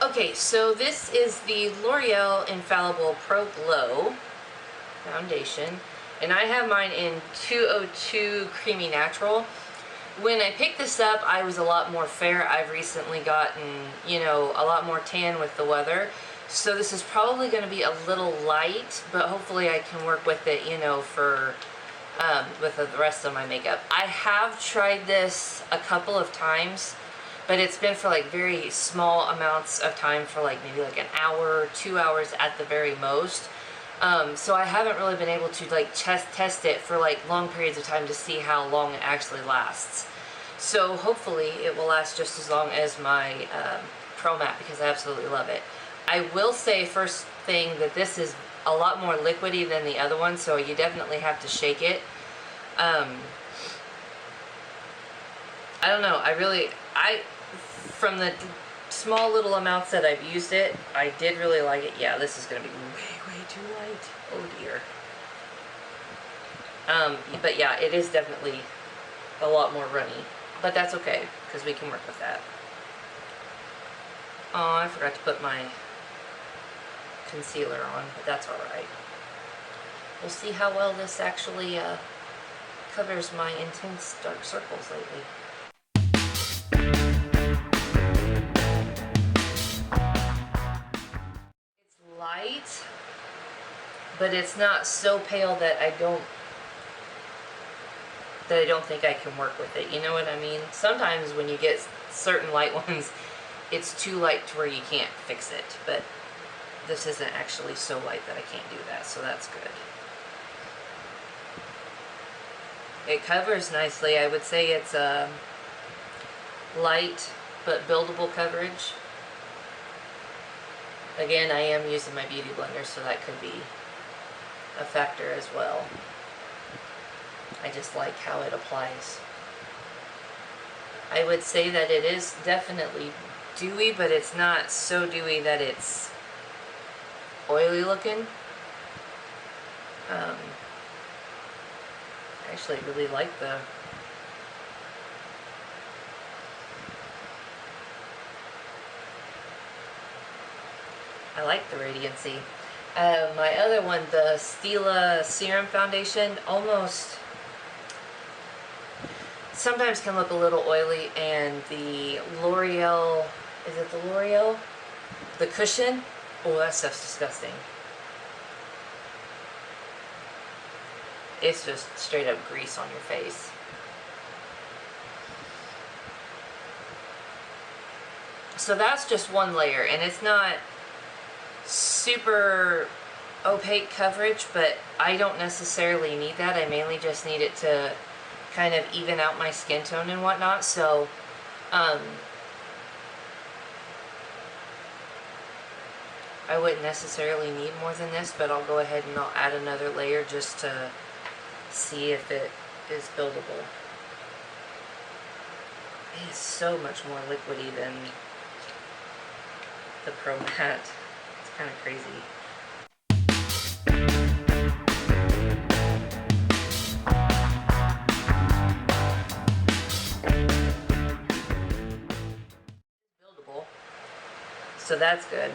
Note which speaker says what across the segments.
Speaker 1: Okay, so this is the L'Oreal Infallible Pro Glow foundation, and I have mine in 202 Creamy Natural. When I picked this up, I was a lot more fair. I've recently gotten, you know, a lot more tan with the weather, so this is probably going to be a little light, but hopefully I can work with it, you know, for with the rest of my makeup. I have tried this a couple of times, but it's been for like very small amounts of time, for like maybe like an hour, 2 hours at the very most. So I haven't really been able to like test it for like long periods of time to see how long it actually lasts. So hopefully it will last just as long as my Pro Matte, because I absolutely love it. I will say first thing that this is a lot more liquidy than the other one, so you definitely have to shake it. I don't know, from the small little amounts that I've used it, I did really like it. Yeah, this is going to be way too light. Oh dear. But yeah, it is definitely a lot more runny. But that's okay, because we can work with that. Oh, I forgot to put my concealer on, but that's alright. We'll see how well this actually covers my intense dark circles lately. Light, but it's not so pale that I don't think I can work with it. You know what I mean? Sometimes when you get certain light ones, it's too light to where you can't fix it, but this isn't actually so light that I can't do that, so that's good. It covers nicely. I would say it's a light but buildable coverage. Again, I am using my beauty blender, so that could be a factor as well. I just like how it applies. I would say that it is definitely dewy, but it's not so dewy that it's oily looking. I actually really like the radiancy. My other one, the Stila Serum Foundation, almost sometimes can look a little oily, and the L'Oreal, is it the L'Oreal? The cushion? Oh, that stuff's disgusting. It's just straight up grease on your face. So that's just one layer, and it's not super opaque coverage, but I don't necessarily need that. I mainly just need it to kind of even out my skin tone and whatnot. So I wouldn't necessarily need more than this, but I'll go ahead and I'll add another layer just to see if it is buildable. It is so much more liquidy than the Pro Matte. It's kind of crazy. Buildable, so that's good.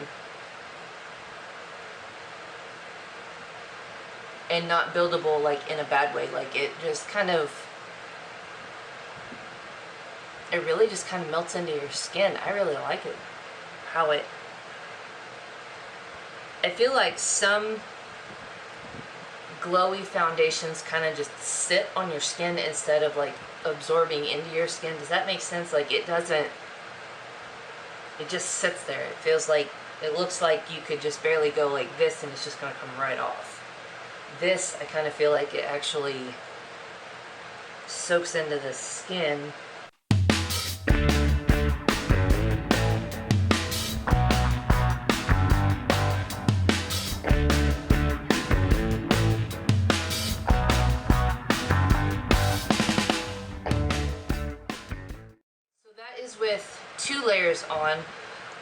Speaker 1: And not buildable like in a bad way, like it just kind of, it really just kind of melts into your skin. I really like it, how it, I feel like some glowy foundations kind of just sit on your skin instead of like absorbing into your skin. Does that make sense? Like it doesn't, it just sits there. It feels like, it looks like you could just barely go like this and it's just going to come right off. This, I kind of feel like it actually soaks into the skin. With 2 layers on.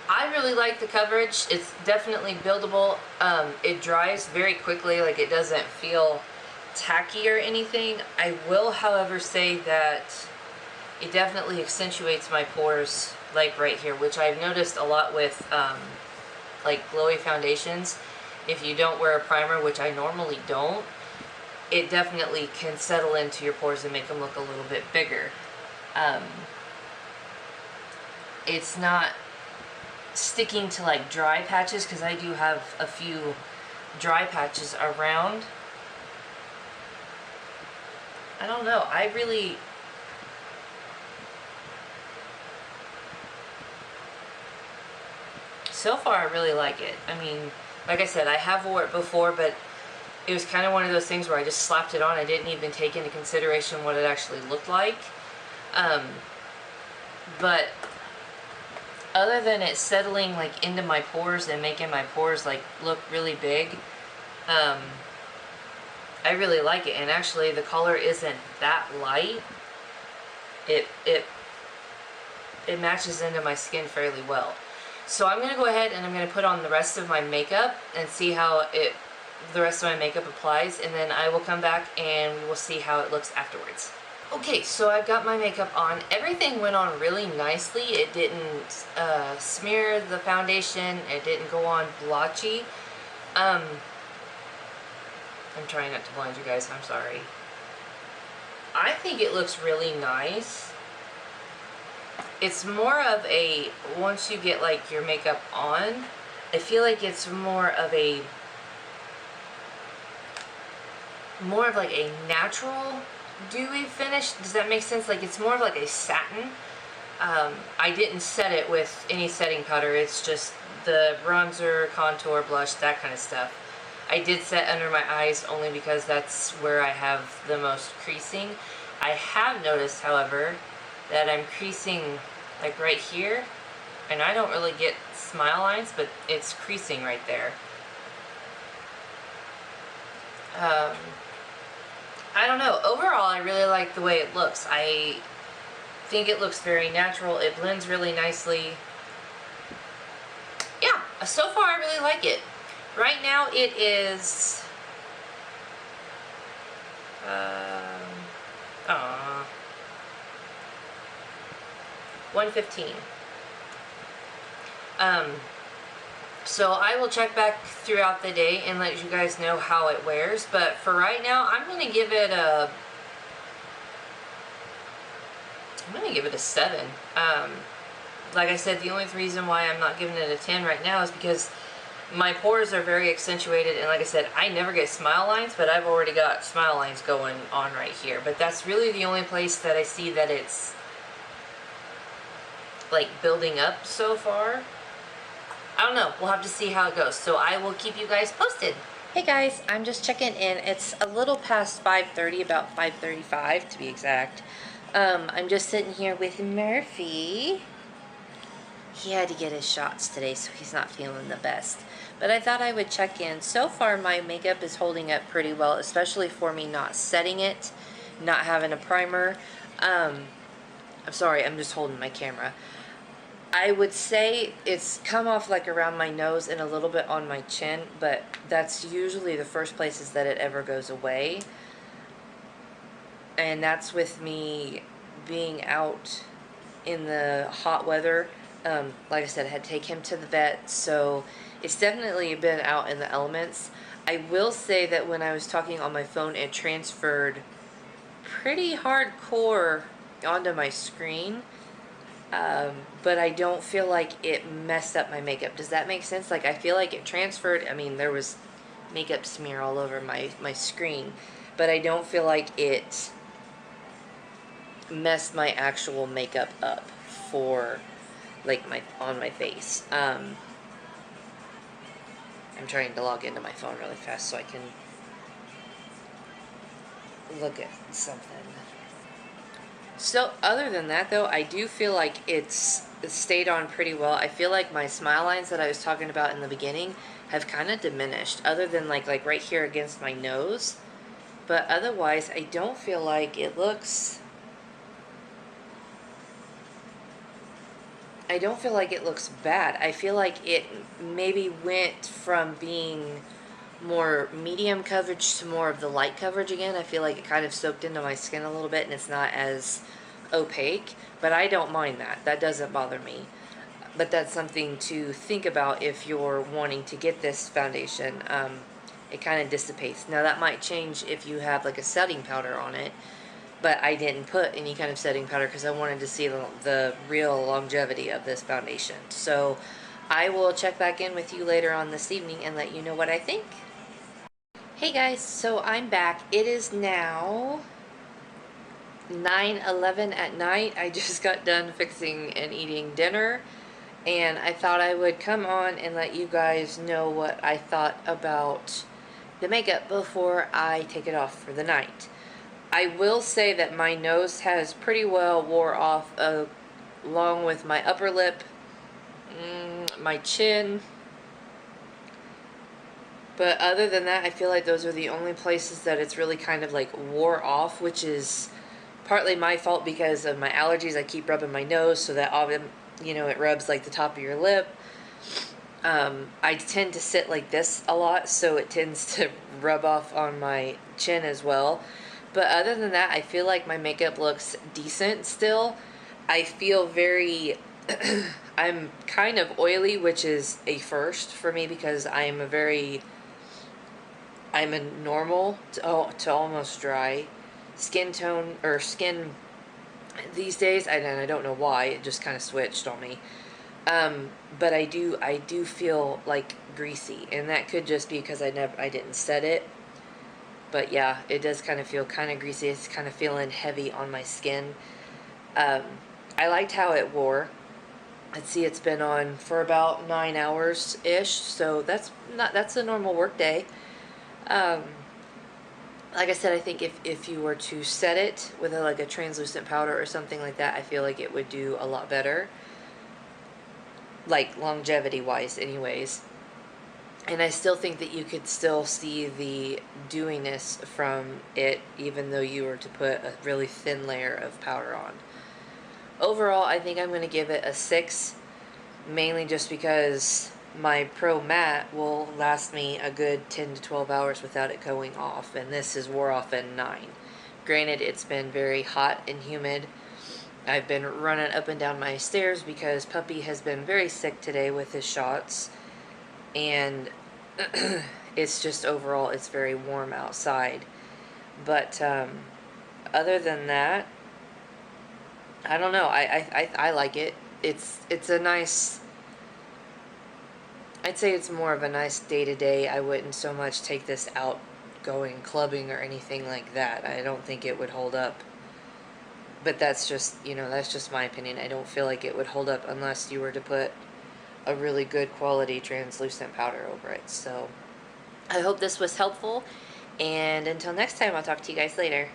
Speaker 1: I really like the coverage. It's definitely buildable. It dries very quickly, like it doesn't feel tacky or anything. I will, however, say that it definitely accentuates my pores, like right here, which I've noticed a lot with like glowy foundations. If you don't wear a primer, which I normally don't, it definitely can settle into your pores and make them look a little bit bigger. It's not sticking to like dry patches, because I do have a few dry patches around. I don't know, so far I really like it. I mean, like I said, I have wore it before, but it was kind of one of those things where I just slapped it on. I didn't even take into consideration what it actually looked like. But other than it settling like into my pores and making my pores like look really big, I really like it. And actually the color isn't that light. It matches into my skin fairly well. So I'm going to go ahead and I'm going to put on the rest of my makeup and see how the rest of my makeup applies, and then I will come back and we will see how it looks afterwards. Okay, so I've got my makeup on. Everything went on really nicely. It didn't smear the foundation. It didn't go on blotchy. I'm trying not to blind you guys, I'm sorry. I think it looks really nice. It's more of a, once you get like your makeup on, I feel like it's more of like a natural dewy finish. Does that make sense? Like it's more of like a satin. I didn't set it with any setting powder. It's just the bronzer, contour, blush, that kind of stuff. I did set under my eyes only because that's where I have the most creasing. I have noticed, however, that I'm creasing like right here, and I don't really get smile lines, but it's creasing right there. I don't know. Overall, I really like the way it looks. I think it looks very natural. It blends really nicely. Yeah, so far I really like it. Right now it is 1:15. So I will check back throughout the day and let you guys know how it wears, but for right now I'm going to give it a 7. Like I said, the only reason why I'm not giving it a 10 right now is because my pores are very accentuated, and like I said, I never get smile lines, but I've already got smile lines going on right here. But that's really the only place that I see that it's like building up so far. I don't know, we'll have to see how it goes, so I will keep you guys posted. Hey guys, I'm just checking in. It's a little past 5:30, about 5:35 to be exact. I'm just sitting here with Murphy. He had to get his shots today, so he's not feeling the best. But I thought I would check in. So far, my makeup is holding up pretty well, especially for me not setting it, not having a primer. I'm sorry, I'm just holding my camera. I would say it's come off like around my nose and a little bit on my chin, but that's usually the first places that it ever goes away. And that's with me being out in the hot weather. Like I said, I had to take him to the vet, so it's definitely been out in the elements. I will say that when I was talking on my phone, it transferred pretty hardcore onto my screen. But I don't feel like it messed up my makeup. Does that make sense? Like, I feel like it transferred. I mean, there was makeup smear all over my screen, but I don't feel like it messed my actual makeup up for, like, on my face. I'm trying to log into my phone really fast so I can look at something. So, other than that, though, I do feel like it's stayed on pretty well. I feel like my smile lines that I was talking about in the beginning have kind of diminished, other than like right here against my nose. But otherwise, I don't feel like it looks... I don't feel like it looks bad. I feel like it maybe went from being more medium coverage to more of the light coverage again. I feel like it kind of soaked into my skin a little bit and it's not as opaque, but I don't mind that. That doesn't bother me. But that's something to think about if you're wanting to get this foundation. It kind of dissipates. Now that might change if you have like a setting powder on it, but I didn't put any kind of setting powder because I wanted to see the real longevity of this foundation. So I will check back in with you later on this evening and let you know what I think. Hey guys, so I'm back. It is now 9:11 at night. I just got done fixing and eating dinner, and I thought I would come on and let you guys know what I thought about the makeup before I take it off for the night. I will say that my nose has pretty well wore off, along with my upper lip, my chin. But other than that, I feel like those are the only places that it's really kind of like wore off, which is partly my fault because of my allergies. I keep rubbing my nose so that it rubs like the top of your lip. I tend to sit like this a lot, so it tends to rub off on my chin as well. But other than that, I feel like my makeup looks decent still. I feel very I'm kind of oily, which is a first for me because I'm a normal to almost dry skin tone, or skin these days, and I don't know why, it just kind of switched on me. But I do feel like greasy, and that could just be because I didn't set it. But yeah, it does kind of feel kind of greasy. It's kind of feeling heavy on my skin. I liked how it wore. Let's see, it's been on for about 9 hours ish, so that's a normal work day. Like I said, I think if you were to set it with like a translucent powder or something like that, I feel like it would do a lot better, like longevity wise anyways. And I still think that you could still see the dewiness from it even though you were to put a really thin layer of powder on. Overall, I think I'm going to give it a 6, mainly just because my Pro Matte will last me a good 10 to 12 hours without it going off, and this is wore off in 9. Granted, it's been very hot and humid. I've been running up and down my stairs because Puppy has been very sick today with his shots, and it's just overall, it's very warm outside. But other than that, I don't know. I like it. It's a nice. I'd say it's more of a nice day-to-day. I wouldn't so much take this out going clubbing or anything like that. I don't think it would hold up. But that's just my opinion. I don't feel like it would hold up unless you were to put a really good quality translucent powder over it. So I hope this was helpful, and until next time, I'll talk to you guys later.